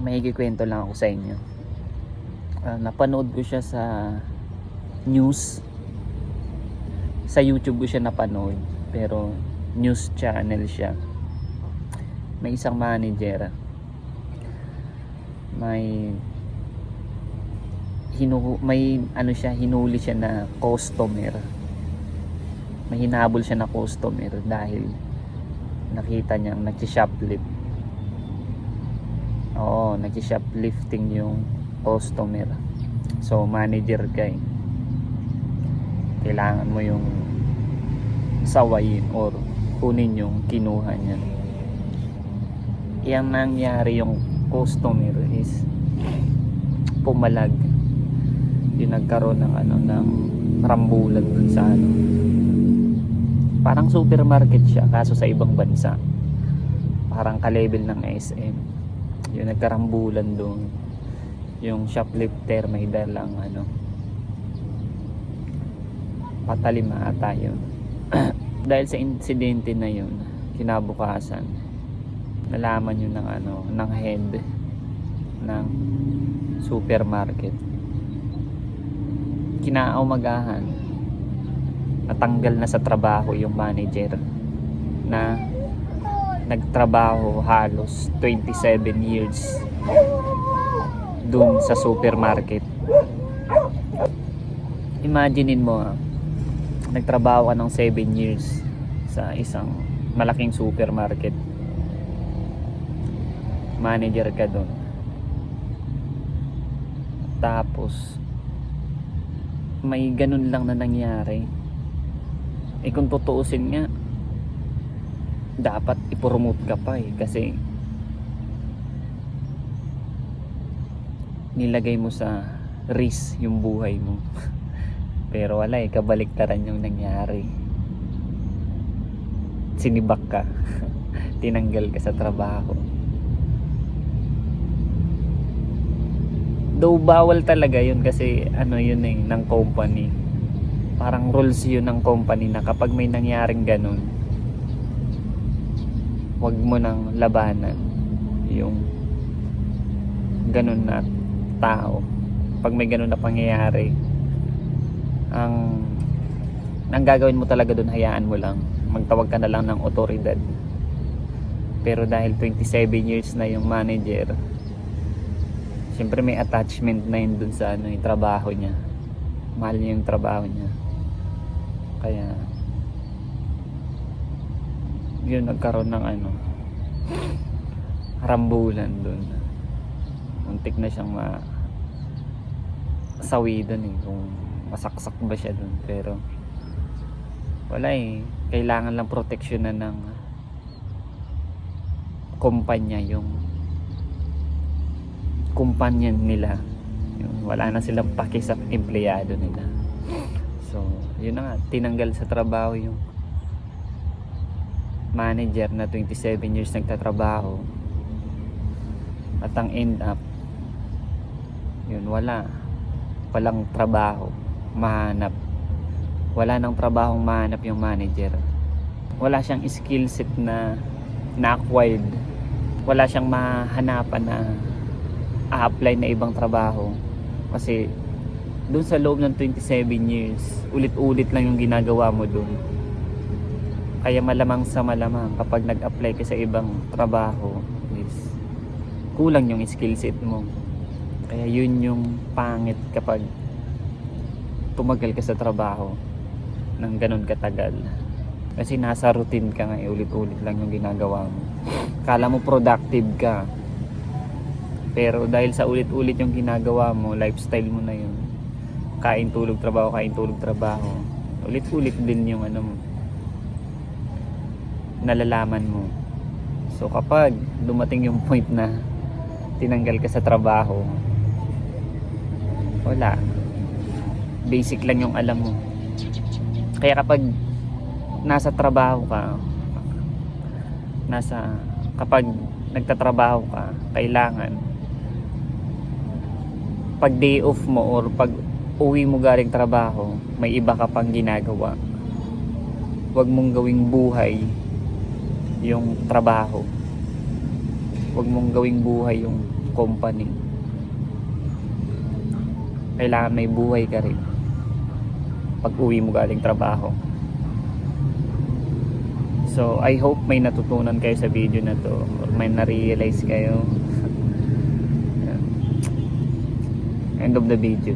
May ikikwento lang ako sa inyo. Napanood ko siya sa news. Sa YouTube ko siya napanood, pero news channel siya. May isang manager, hinuli siya na customer. May hinabol siya na customer dahil nakita niyang nagsi-shoplift. Oo, nagsi-shoplifting yung customer. So manager ka eh, kailangan mo yung sawayin or kunin yung kinuha niya. Yang nangyari, yung customer is pumalag. Yung nagkaroon ng ng rambulan dun sa parang supermarket siya kaso sa ibang bansa, parang ka-level ng SM. Yung nagkarambulan doon, yung shoplifter may dalang patalima ata yun. Dahil sa insidente na yun, kinabukasan nalaman yun ng head ng supermarket. Kinaumagahan, natanggal na sa trabaho yung manager na nagtrabaho halos 27 years dun sa supermarket. Imaginein mo, nagtrabaho ka ng 7 years sa isang malaking supermarket, manager ka dun, tapos may ganun lang na nangyari. Kung tutuusin nga, dapat i-promote ka pa kasi nilagay mo sa risk yung buhay mo. Pero wala kabaliktaran yung nangyari. Sinibak ka. Tinanggal ka sa trabaho. Though bawal talaga yun kasi yun ng company. Parang rules yun ng company na kapag may nangyaring ganun, wag mo nang labanan yung ganun na tao. Pag may ganun na pangyayari, ang gagawin mo talaga dun, hayaan mo lang, magtawag ka na lang ng otoridad. Pero dahil 27 years na yung manager, siyempre may attachment na yun dun sa yung trabaho niya. Mahal niya yung trabaho niya, kaya yun, nagkaroon ng rambulan dun. Muntik na siyang masawi dun kung masaksak ba siya dun. Pero wala kailangan lang proteksyonan ng kumpanya yung kumpanya nila. Wala na silang paki sa empleyado nila. So yun na nga, tinanggal sa trabaho yung manager na 27 years nagtatrabaho, at ang end up yun, walang trabaho mahanap. Wala nang trabahong mahanap yung manager. Wala siyang skill set na acquired. Wala siyang mahanapan na a-apply na ibang trabaho kasi dun sa loob ng 27 years ulit-ulit lang yung ginagawa mo dun. Kaya malamang sa malamang kapag nag-apply ka sa ibang trabaho is kulang yung skill set mo. Kaya yun yung pangit kapag tumagal ka sa trabaho ng ganun katagal, kasi nasa routine ka nga, ulit-ulit lang yung ginagawa mo. Kala mo productive ka, pero dahil sa ulit-ulit yung ginagawa mo, lifestyle mo na yun, kain tulog trabaho, ulit-ulit din yung mo, nalalaman mo. So kapag dumating yung point na tinanggal ka sa trabaho, wala, basic lang yung alam mo. Kaya kapag nasa trabaho ka, kapag nagtatrabaho ka, kailangan pag day off mo or pag uwi mo galing trabaho, may iba ka pang ginagawa. Huwag mong gawing buhay yung trabaho. Huwag mong gawing buhay yung company. Kailangan may buhay ka rin pag uwi mo galing trabaho. So I hope may natutunan kayo sa video na to, or may na-realize kayo. End of the video.